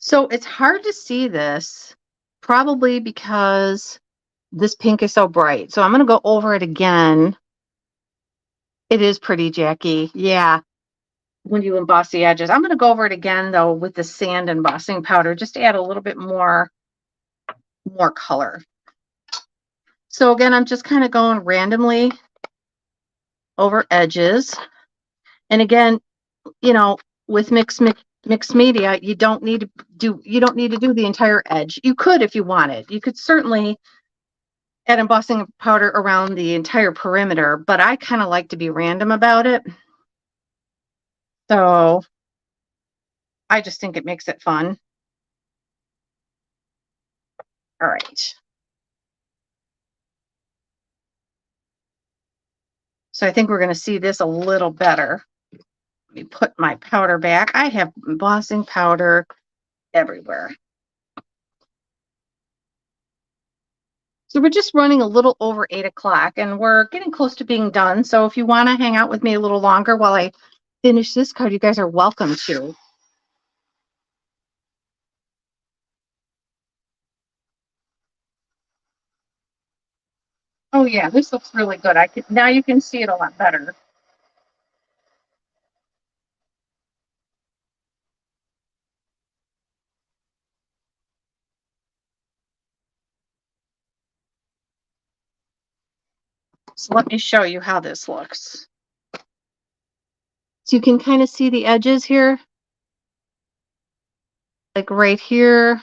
so it's hard to see this, probably because this pink is so bright. So I'm going to go over it again. It is pretty, Jackie. Yeah. When you emboss the edges, I'm going to go over it again though with the sand embossing powder, just to add a little bit more color. So again, I'm just kind of going randomly over edges. And again, with mixed media, you don't need to do the entire edge. You could if you wanted. You could certainly add embossing powder around the entire perimeter, but I kind of like to be random about it. So I just think it makes it fun. All right. So I think we're going to see this a little better. Let me put my powder back. I have embossing powder everywhere. So we're just running a little over 8 o'clock and we're getting close to being done. So if you want to hang out with me a little longer while I finish this card, you guys are welcome to. Oh yeah, this looks really good. Now you can see it a lot better. So let me show you how this looks. So you can kind of see the edges here, like right here.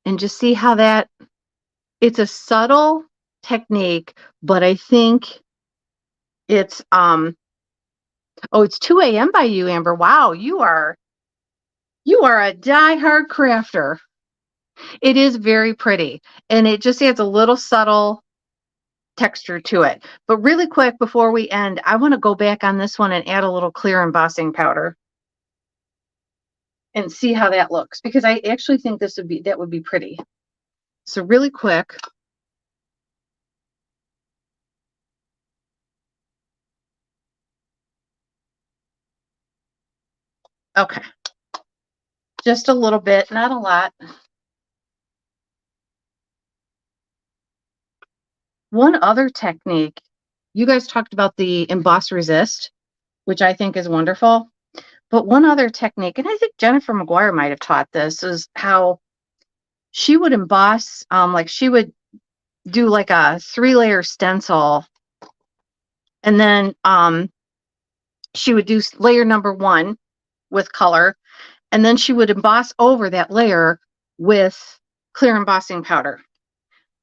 And just see how it's a subtle technique, but I think it's, oh, it's 2 a.m. by you, Amber. Wow, you are a die-hard crafter. It is very pretty, and it just adds a little subtle texture to it. But really quick, before we end, I want to go back on this one and add a little clear embossing powder and see how that looks, because I actually think that would be pretty. So really quick. Okay. Just a little bit, not a lot. One other technique, you guys talked about the emboss resist, which I think is wonderful. But one other technique, and I think Jennifer McGuire might have taught this, is how she would emboss, like she would do like a 3-layer stencil, and then she would do layer number 1 with color, and then she would emboss over that layer with clear embossing powder.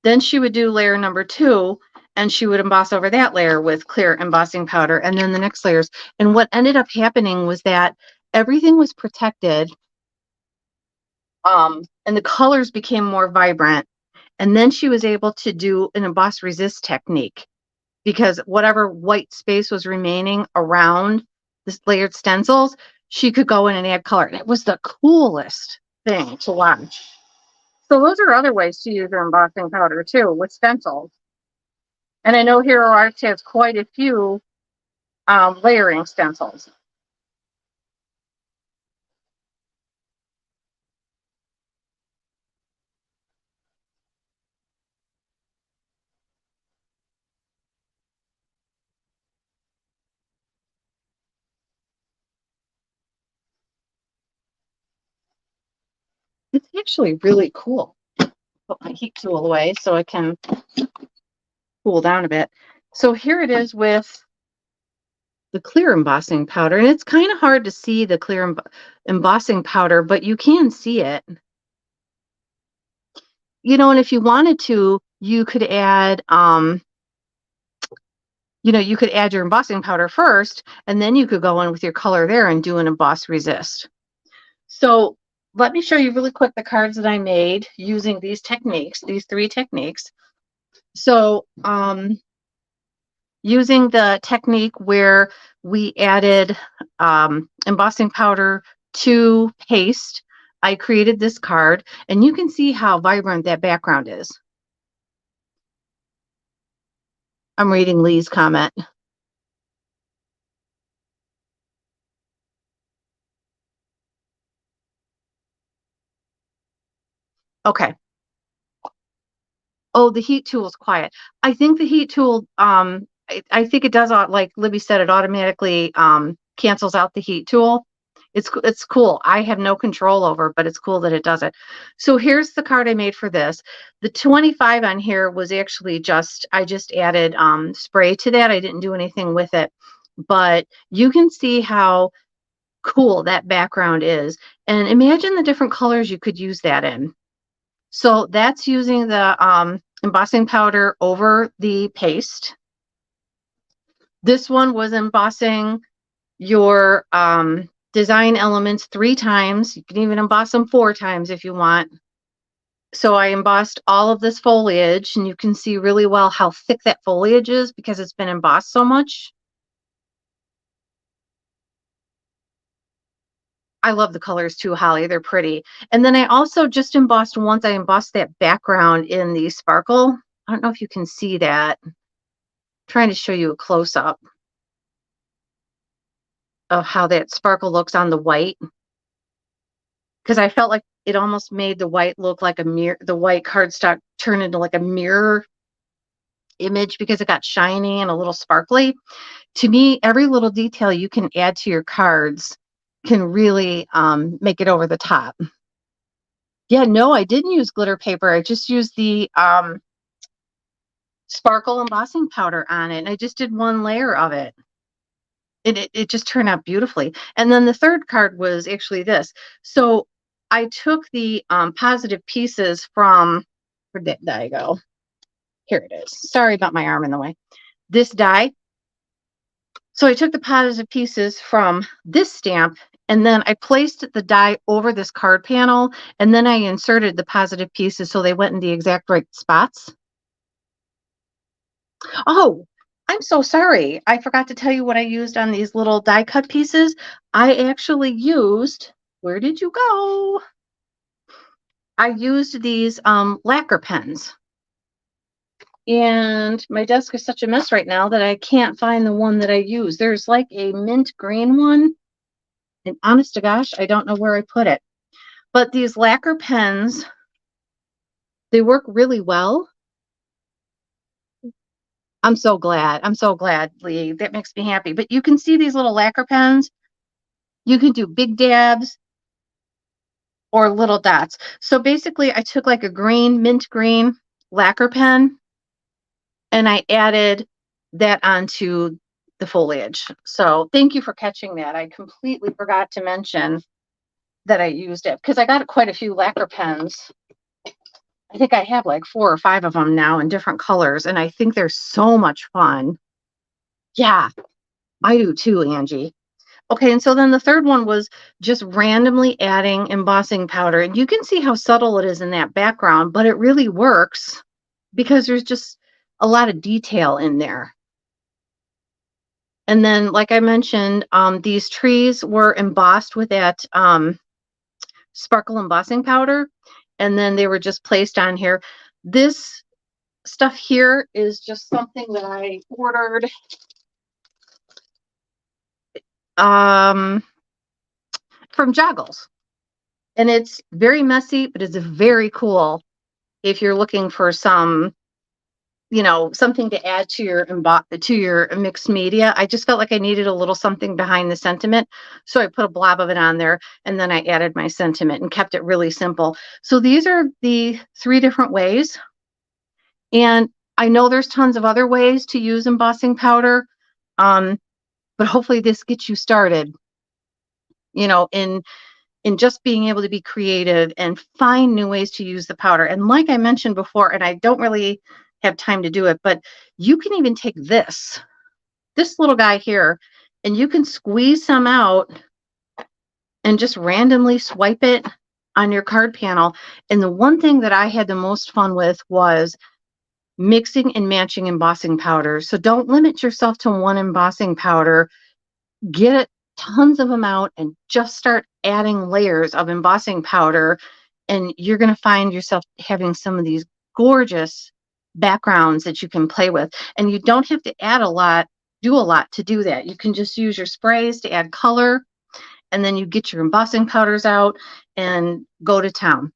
Then she would do layer number 2, and she would emboss over that layer with clear embossing powder, and then the next layers. And what ended up happening was that everything was protected, and the colors became more vibrant. And then she was able to do an emboss resist technique, because whatever white space was remaining around this layered stencils, she could go in and add color. And it was the coolest thing to watch. So those are other ways to use your embossing powder too, with stencils. And I know Hero Arts has quite a few layering stencils. It's actually really cool. Put my heat tool away so it can cool down a bit. So here it is with the clear embossing powder, and it's kind of hard to see the clear embossing powder, but you can see it. And if you wanted to, you could add, you could add your embossing powder first, and then you could go in with your color there and do an emboss resist. So let me show you really quick the cards that I made using these techniques, these 3 techniques. So using the technique where we added embossing powder to paste, I created this card, and you can see how vibrant that background is. I'm reading Lee's comment. Okay. Oh, the heat tool is quiet. I think the heat tool, I think it does, like Libby said, it automatically cancels out the heat tool. It's cool. I have no control over, but it's cool that it does it. So here's the card I made for this. The 25 on here was actually I just added spray to that. I didn't do anything with it, but you can see how cool that background is. And imagine the different colors you could use that in. So that's using the embossing powder over the paste. This one was embossing your design elements 3 times. You can even emboss them 4 times if you want. So I embossed all of this foliage, and you can see really well how thick that foliage is because it's been embossed so much. I love the colors too, Holly. They're pretty. And then I also just embossed once. I embossed that background in the sparkle. I don't know if you can see that. I'm trying to show you a close up of how that sparkle looks on the white, because I felt like it almost made the white look like a mirror, the white cardstock turn into like a mirror image because it got shiny and a little sparkly. To me, every little detail you can add to your cards can really make it over the top. Yeah, no, I didn't use glitter paper. I just used the sparkle embossing powder on it. And I just did one layer of it. It just turned out beautifully. And then the third card was actually this. So I took the positive pieces from, where'd that die go? Here it is. Sorry about my arm in the way. This die. So I took the positive pieces from this stamp, and then I placed the die over this card panel, and then I inserted the positive pieces so they went in the exact right spots. Oh, I'm so sorry. I forgot to tell you what I used on these little die cut pieces. I actually used, where did you go? I used these lacquer pens. And my desk is such a mess right now that I can't find the one that I use. There's like a mint green one. And honest to gosh, I don't know where I put it. But these lacquer pens, they work really well. I'm so glad. I'm so glad, Lee. That makes me happy. But you can see these little lacquer pens. You can do big dabs or little dots. So basically, I took like a green, mint green lacquer pen, and I added that onto the foliage. So thank you for catching that. I completely forgot to mention that I used it because I got quite a few lacquer pens. I think I have like 4 or 5 of them now in different colors, and I think they're so much fun. Yeah, I do too, Angie. Okay, and so then the third one was just randomly adding embossing powder. And you can see how subtle it is in that background, but it really works because there's just a lot of detail in there. And then, like I mentioned, these trees were embossed with that sparkle embossing powder, and then they were just placed on here. This stuff here is just something that I ordered from Joggles. And it's very messy, but it's very cool if you're looking for some, something to add to your mixed media. I just felt like I needed a little something behind the sentiment. So I put a blob of it on there, and then I added my sentiment and kept it really simple. So these are the 3 different ways. And I know there's tons of other ways to use embossing powder, but hopefully this gets you started, in just being able to be creative and find new ways to use the powder. And like I mentioned before, and I don't really have time to do it, but you can even take this little guy here, and you can squeeze some out and just randomly swipe it on your card panel. And the one thing that I had the most fun with was mixing and matching embossing powder. So don't limit yourself to one embossing powder. Get tons of them out and just start adding layers of embossing powder, and you're going to find yourself having some of these gorgeous backgrounds that you can play with. And you don't have to do a lot to do that. You can just use your sprays to add color, and then you get your embossing powders out and go to town.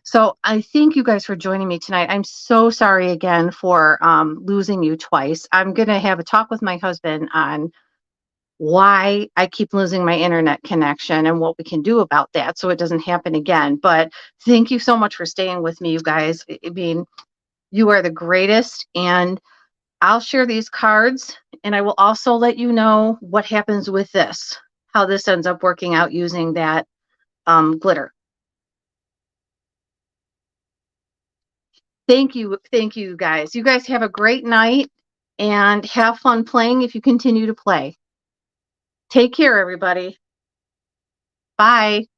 So I thank you guys for joining me tonight. I'm so sorry again for losing you twice. I'm going to have a talk with my husband on why I keep losing my internet connection and what we can do about that so it doesn't happen again. But thank you so much for staying with me, you guys. I mean, you are the greatest. And I'll share these cards, and I will also let you know what happens with this, how this ends up working out using that glitter. Thank you, guys. You guys have a great night and have fun playing if you continue to play. Take care, everybody. Bye.